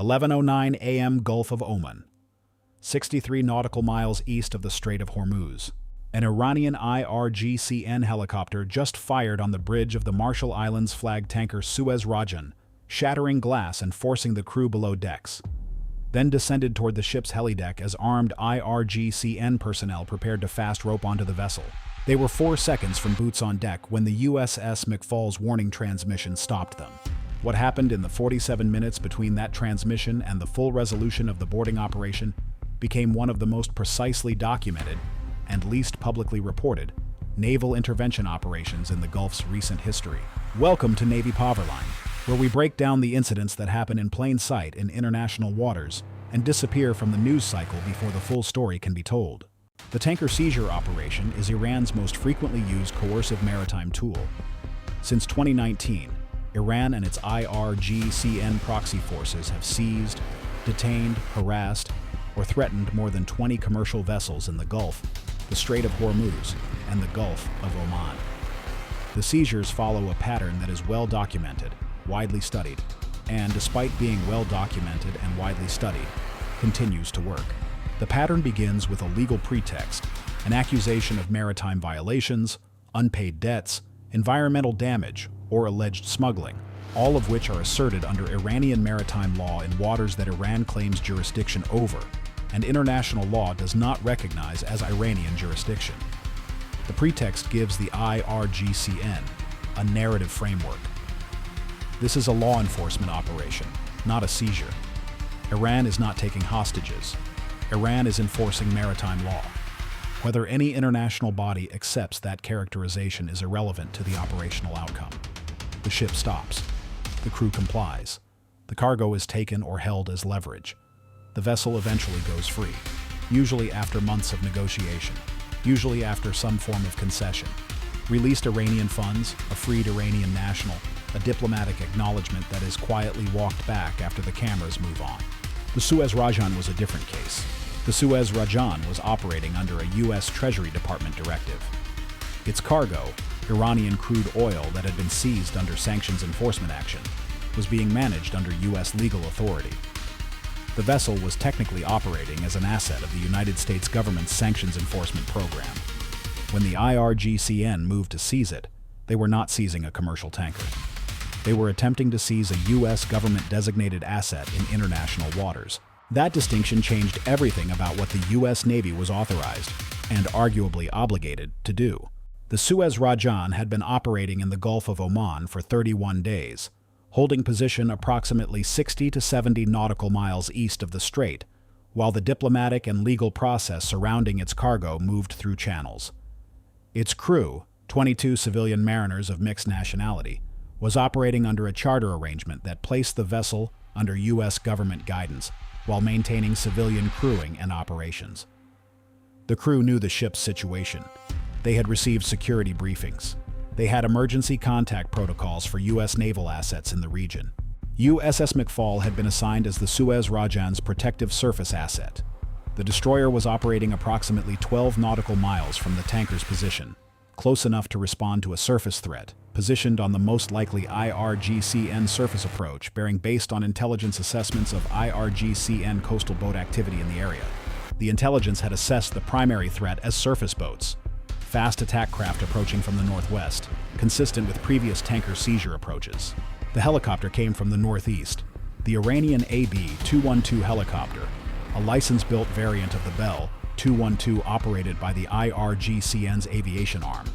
11:09 a.m. Gulf of Oman, 63 nautical miles east of the Strait of Hormuz. An Iranian IRGCN helicopter just fired on the bridge of the Marshall Islands flag tanker Suez Rajan, shattering glass and forcing the crew below decks. Then descended toward the ship's helideck as armed IRGCN personnel prepared to fast rope onto the vessel. They were 4 seconds from boots on deck when the USS McFaul's warning transmission stopped them. What happened in the 47 minutes between that transmission and the full resolution of the boarding operation became one of the most precisely documented and least publicly reported naval intervention operations in the Gulf's recent history. Welcome to Navy Poverline, where we break down the incidents that happen in plain sight in international waters and disappear from the news cycle before the full story can be told. The tanker seizure operation is Iran's most frequently used coercive maritime tool. Since 2019, Iran and its IRGCN proxy forces have seized, detained, harassed, or threatened more than 20 commercial vessels in the Gulf, the Strait of Hormuz, and the Gulf of Oman. The seizures follow a pattern that is well documented, widely studied, and despite being well documented and widely studied, continues to work. The pattern begins with a legal pretext, an accusation of maritime violations, unpaid debts, environmental damage, or alleged smuggling, all of which are asserted under Iranian maritime law in waters that Iran claims jurisdiction over, and international law does not recognize as Iranian jurisdiction. The pretext gives the IRGCN a narrative framework. This is a law enforcement operation, not a seizure. Iran is not taking hostages. Iran is enforcing maritime law. Whether any international body accepts that characterization is irrelevant to the operational outcome. The ship stops. The crew complies. The cargo is taken or held as leverage. The vessel eventually goes free, usually after months of negotiation, usually after some form of concession. Released Iranian funds, a freed Iranian national, a diplomatic acknowledgement that is quietly walked back after the cameras move on. The Suez Rajan was a different case. The Suez Rajan was operating under a U.S. Treasury Department directive. Its cargo, Iranian crude oil that had been seized under sanctions enforcement action, was being managed under U.S. legal authority. The vessel was technically operating as an asset of the United States government's sanctions enforcement program. When the IRGCN moved to seize it, they were not seizing a commercial tanker. They were attempting to seize a U.S. government-designated asset in international waters. That distinction changed everything about what the U.S. Navy was authorized, and arguably obligated, to do. The Suez Rajan had been operating in the Gulf of Oman for 31 days, holding position approximately 60 to 70 nautical miles east of the strait, while the diplomatic and legal process surrounding its cargo moved through channels. Its crew, 22 civilian mariners of mixed nationality, was operating under a charter arrangement that placed the vessel under U.S. government guidance while maintaining civilian crewing and operations. The crew knew the ship's situation. They had received security briefings. They had emergency contact protocols for U.S. naval assets in the region. USS McFaul had been assigned as the Suez Rajan's protective surface asset. The destroyer was operating approximately 12 nautical miles from the tanker's position, close enough to respond to a surface threat, positioned on the most likely IRGCN surface approach, bearing based on intelligence assessments of IRGCN coastal boat activity in the area. The intelligence had assessed the primary threat as surface boats, fast attack craft approaching from the northwest, consistent with previous tanker seizure approaches. The helicopter came from the northeast. The Iranian AB-212 helicopter, a license-built variant of the Bell 212 operated by the IRGCN's aviation arm,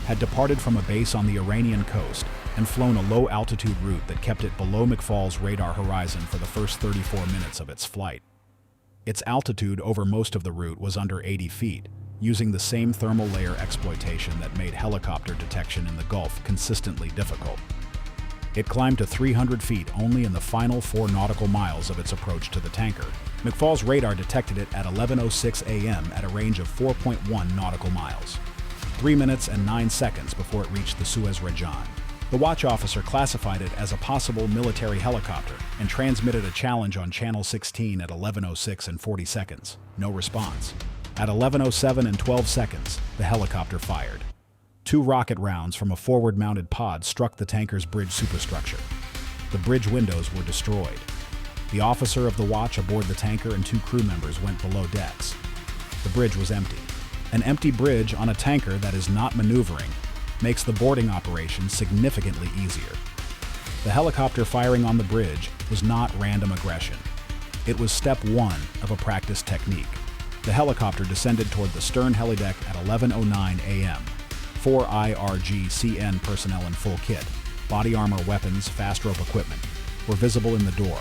had departed from a base on the Iranian coast and flown a low-altitude route that kept it below McFaul's radar horizon for the first 34 minutes of its flight. Its altitude over most of the route was under 80 feet, using the same thermal layer exploitation that made helicopter detection in the Gulf consistently difficult. It climbed to 300 feet only in the final 4 nautical miles of its approach to the tanker. McFaul's radar detected it at 11:06 a.m. at a range of 4.1 nautical miles, 3 minutes and 9 seconds before it reached the Suez Rajan. The watch officer classified it as a possible military helicopter and transmitted a challenge on Channel 16 at 11:06 and 40 seconds. No response. At 11:07 and 12 seconds, the helicopter fired. 2 rocket rounds from a forward-mounted pod struck the tanker's bridge superstructure. The bridge windows were destroyed. The officer of the watch aboard the tanker and 2 crew members went below decks. The bridge was empty. An empty bridge on a tanker that is not maneuvering makes the boarding operation significantly easier. The helicopter firing on the bridge was not random aggression. It was step 1 of a practice technique. The helicopter descended toward the stern helideck at 11:09 a.m. 4 IRGCN personnel in full kit, body armor, weapons, fast rope equipment, were visible in the door.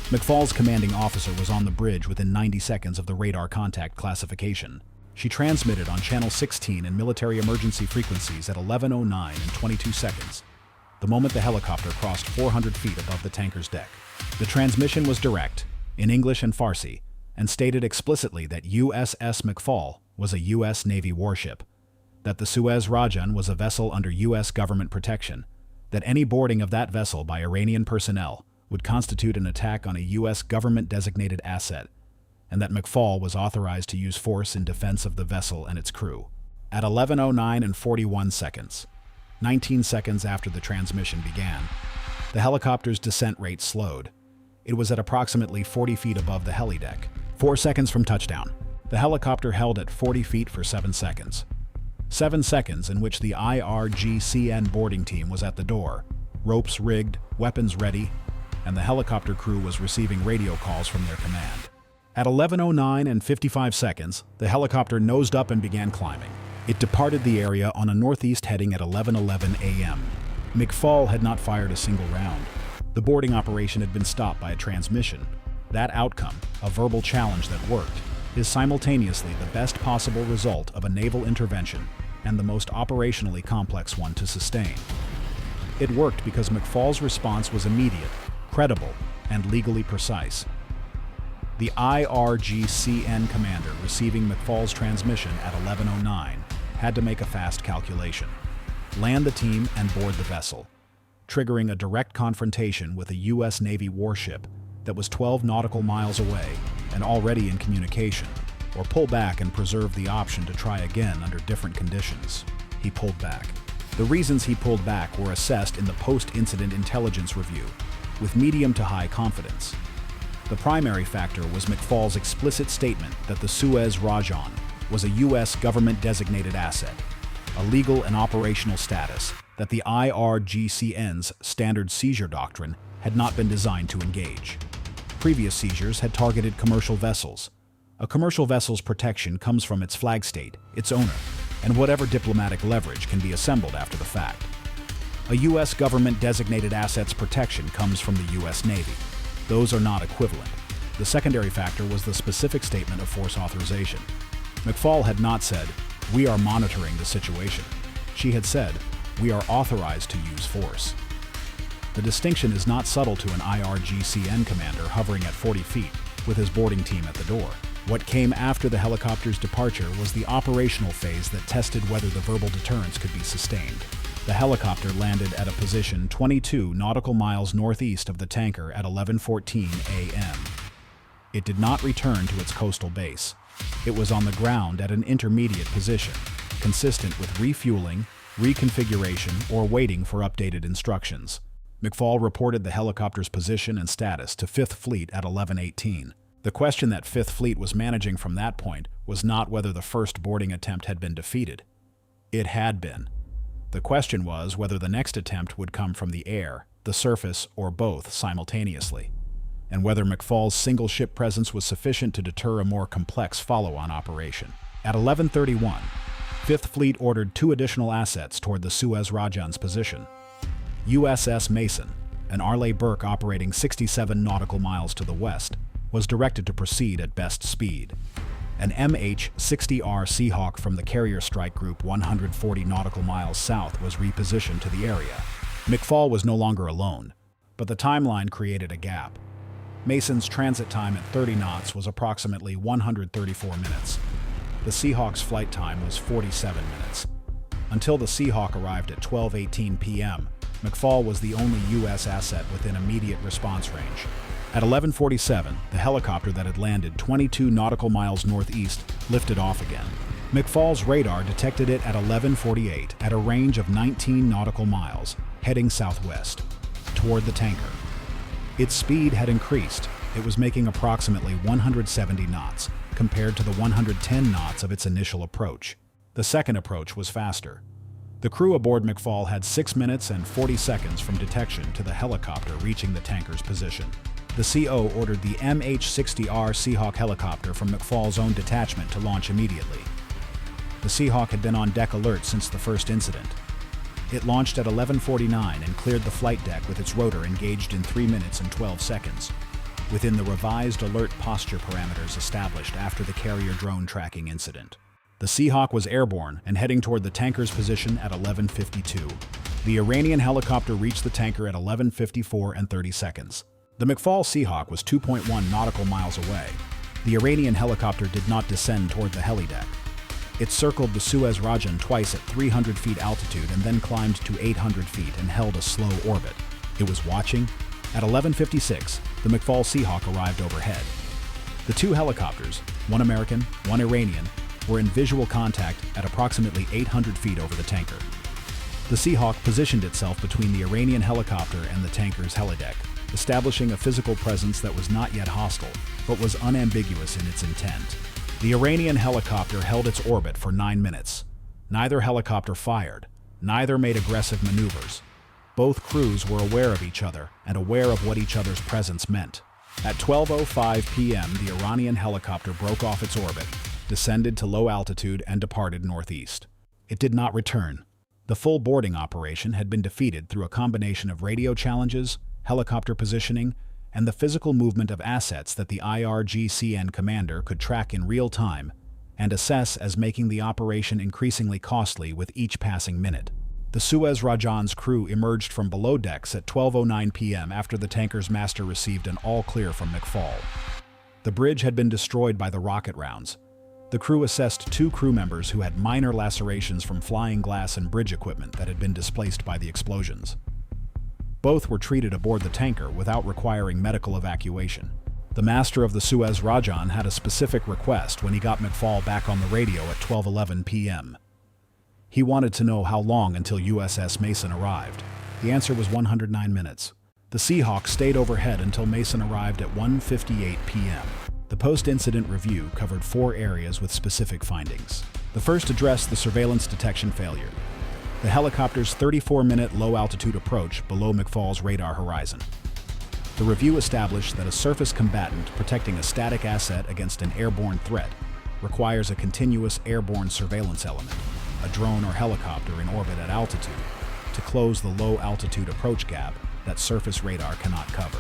McFaul's commanding officer was on the bridge within 90 seconds of the radar contact classification. She transmitted on channel 16 in military emergency frequencies at 11:09 and 22 seconds, the moment the helicopter crossed 400 feet above the tanker's deck. The transmission was direct, in English and Farsi, and stated explicitly that USS McFaul was a U.S. Navy warship, that the Suez Rajan was a vessel under U.S. government protection, that any boarding of that vessel by Iranian personnel would constitute an attack on a U.S. government-designated asset, and that McFaul was authorized to use force in defense of the vessel and its crew. At 11:09 and 41 seconds, 19 seconds after the transmission began, the helicopter's descent rate slowed. It was at approximately 40 feet above the helideck. 4 seconds from touchdown, the helicopter held at 40 feet for 7 seconds. 7 seconds in which the IRGCN boarding team was at the door, ropes rigged, weapons ready, and the helicopter crew was receiving radio calls from their command. At 11:09 and 55 seconds, the helicopter nosed up and began climbing. It departed the area on a northeast heading at 11:11 a.m. McFaul had not fired a single round. The boarding operation had been stopped by a transmission. That outcome, a verbal challenge that worked, is simultaneously the best possible result of a naval intervention and the most operationally complex one to sustain. It worked because McFaul's response was immediate, credible, and legally precise. The IRGCN commander receiving McFaul's transmission at 11:09 had to make a fast calculation: land the team and board the vessel, triggering a direct confrontation with a U.S. Navy warship that was 12 nautical miles away and already in communication, or pull back and preserve the option to try again under different conditions. He pulled back. The reasons he pulled back were assessed in the post-incident intelligence review, with medium to high confidence. The primary factor was McFaul's explicit statement that the Suez Rajan was a U.S. government-designated asset, a legal and operational status that the IRGCN's standard seizure doctrine had not been designed to engage. Previous seizures had targeted commercial vessels. A commercial vessel's protection comes from its flag state, its owner, and whatever diplomatic leverage can be assembled after the fact. A U.S. government-designated asset's protection comes from the U.S. Navy. Those are not equivalent. The secondary factor was the specific statement of force authorization. McFaul had not said, "We are monitoring the situation." She had said, "We are authorized to use force." The distinction is not subtle to an IRGCN commander hovering at 40 feet with his boarding team at the door. What came after the helicopter's departure was the operational phase that tested whether the verbal deterrence could be sustained. The helicopter landed at a position 22 nautical miles northeast of the tanker at 11:14 a.m. It did not return to its coastal base. It was on the ground at an intermediate position, consistent with refueling, reconfiguration, or waiting for updated instructions. McFaul reported the helicopter's position and status to 5th Fleet at 11:18. The question that 5th Fleet was managing from that point was not whether the first boarding attempt had been defeated. It had been. The question was whether the next attempt would come from the air, the surface, or both simultaneously, and whether McFaul's single ship presence was sufficient to deter a more complex follow-on operation. At 11:31, 5th Fleet ordered 2 additional assets toward the Suez Rajan's position. USS Mason, an Arleigh Burke operating 67 nautical miles to the west, was directed to proceed at best speed. An MH-60R Seahawk from the Carrier Strike Group 140 nautical miles south was repositioned to the area. McFaul was no longer alone, but the timeline created a gap. Mason's transit time at 30 knots was approximately 134 minutes. The Seahawk's flight time was 47 minutes. Until the Seahawk arrived at 12:18 p.m., McFaul was the only U.S. asset within immediate response range. At 11:47, the helicopter that had landed 22 nautical miles northeast lifted off again. McFaul's radar detected it at 11:48 at a range of 19 nautical miles, heading southwest, toward the tanker. Its speed had increased. It was making approximately 170 knots, compared to the 110 knots of its initial approach. The second approach was faster. The crew aboard McFaul had 6 minutes and 40 seconds from detection to the helicopter reaching the tanker's position. The CO ordered the MH-60R Seahawk helicopter from McFaul's own detachment to launch immediately. The Seahawk had been on deck alert since the first incident. It launched at 11:49 and cleared the flight deck with its rotor engaged in 3 minutes and 12 seconds, within the revised alert posture parameters established after the carrier drone tracking incident. The Seahawk was airborne and heading toward the tanker's position at 11:52. The Iranian helicopter reached the tanker at 11:54 and 30 seconds. The McFaul Seahawk was 2.1 nautical miles away. The Iranian helicopter did not descend toward the helideck. It circled the Suez Rajan twice at 300 feet altitude and then climbed to 800 feet and held a slow orbit. It was watching. At 11:56, the McFaul Seahawk arrived overhead. The two helicopters, one American, one Iranian, were in visual contact at approximately 800 feet over the tanker. The Seahawk positioned itself between the Iranian helicopter and the tanker's helideck, establishing a physical presence that was not yet hostile, but was unambiguous in its intent. The Iranian helicopter held its orbit for 9 minutes. Neither helicopter fired. Neither made aggressive maneuvers. Both crews were aware of each other and aware of what each other's presence meant. At 12:05 p.m., the Iranian helicopter broke off its orbit, descended to low altitude, and departed northeast. It did not return. The full boarding operation had been defeated through a combination of radio challenges, helicopter positioning, and the physical movement of assets that the IRGCN commander could track in real time and assess as making the operation increasingly costly with each passing minute. The Suez Rajan's crew emerged from below decks at 12:09 p.m. after the tanker's master received an all-clear from McFaul. The bridge had been destroyed by the rocket rounds. The crew assessed 2 crew members who had minor lacerations from flying glass and bridge equipment that had been displaced by the explosions. Both were treated aboard the tanker without requiring medical evacuation. The master of the Suez Rajan had a specific request when he got McFaul back on the radio at 12:11 p.m. He wanted to know how long until USS Mason arrived. The answer was 109 minutes. The Seahawk stayed overhead until Mason arrived at 1:58 p.m. The post-incident review covered 4 areas with specific findings. The first addressed the surveillance detection failure, the helicopter's 34-minute low-altitude approach below McFaul's radar horizon. The review established that a surface combatant protecting a static asset against an airborne threat requires a continuous airborne surveillance element, a drone or helicopter in orbit at altitude, to close the low-altitude approach gap that surface radar cannot cover.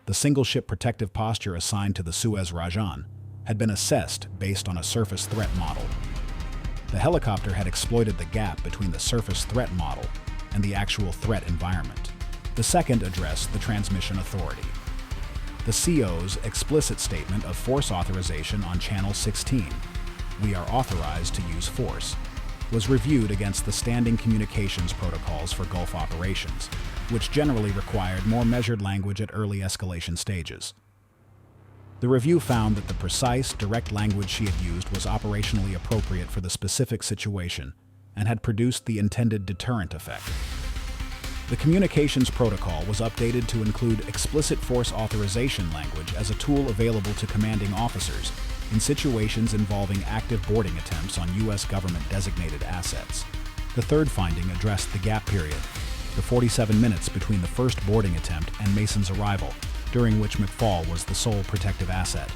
The single-ship protective posture assigned to the Suez Rajan had been assessed based on a surface threat model. The helicopter had exploited the gap between the surface threat model and the actual threat environment. The second addressed the transmission authority. The CO's explicit statement of force authorization on Channel 16, "We are authorized to use force," was reviewed against the standing communications protocols for Gulf operations, which generally required more measured language at early escalation stages. The review found that the precise, direct language she had used was operationally appropriate for the specific situation and had produced the intended deterrent effect. The communications protocol was updated to include explicit force authorization language as a tool available to commanding officers in situations involving active boarding attempts on U.S. government-designated assets. The third finding addressed the gap period, the 47 minutes between the first boarding attempt and Mason's arrival, during which McFaul was the sole protective asset.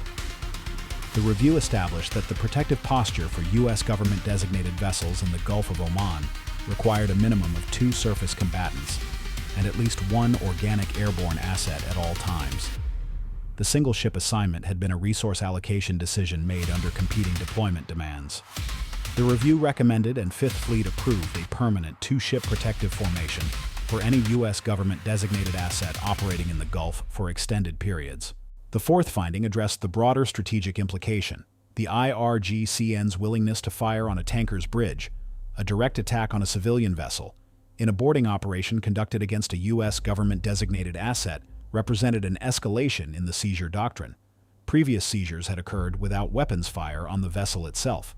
The review established that the protective posture for U.S. government-designated vessels in the Gulf of Oman required a minimum of 2 surface combatants and at least 1 organic airborne asset at all times. The single-ship assignment had been a resource allocation decision made under competing deployment demands. The review recommended and Fifth Fleet approved a permanent 2-ship protective formation for any U.S. government-designated asset operating in the Gulf for extended periods. The fourth finding addressed the broader strategic implication, the IRGCN's willingness to fire on a tanker's bridge, a direct attack on a civilian vessel, in a boarding operation conducted against a U.S. government-designated asset represented an escalation in the seizure doctrine. Previous seizures had occurred without weapons fire on the vessel itself.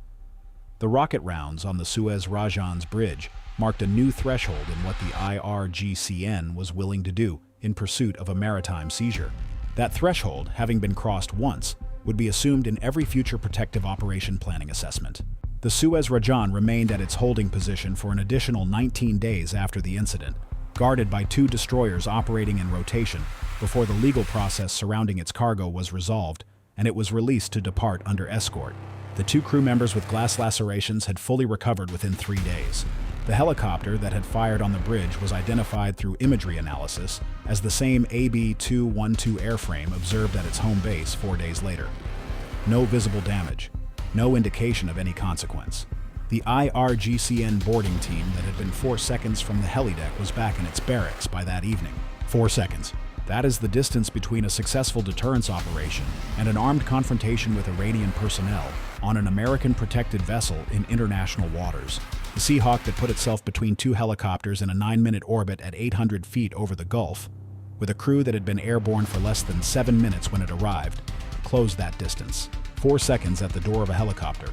The rocket rounds on the Suez Rajan's bridge marked a new threshold in what the IRGCN was willing to do in pursuit of a maritime seizure. That threshold, having been crossed once, would be assumed in every future protective operation planning assessment. The Suez Rajan remained at its holding position for an additional 19 days after the incident, guarded by 2 destroyers operating in rotation before the legal process surrounding its cargo was resolved and it was released to depart under escort. The 2 crew members with glass lacerations had fully recovered within 3 days. The helicopter that had fired on the bridge was identified through imagery analysis as the same AB-212 airframe observed at its home base 4 days later. No visible damage, no indication of any consequence. The IRGCN boarding team that had been 4 seconds from the helideck was back in its barracks by that evening. 4 seconds. That is the distance between a successful deterrence operation and an armed confrontation with Iranian personnel on an American protected vessel in international waters. The Seahawk that put itself between 2 helicopters in a 9-minute orbit at 800 feet over the Gulf, with a crew that had been airborne for less than 7 minutes when it arrived, closed that distance. 4 seconds at the door of a helicopter.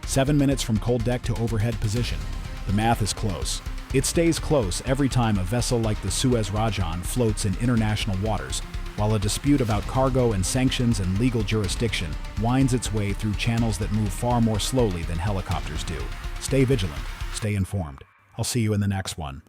7 minutes from cold deck to overhead position. The math is close. It stays close every time a vessel like the Suez Rajan floats in international waters, while a dispute about cargo and sanctions and legal jurisdiction winds its way through channels that move far more slowly than helicopters do. Stay vigilant. Stay informed. I'll see you in the next one.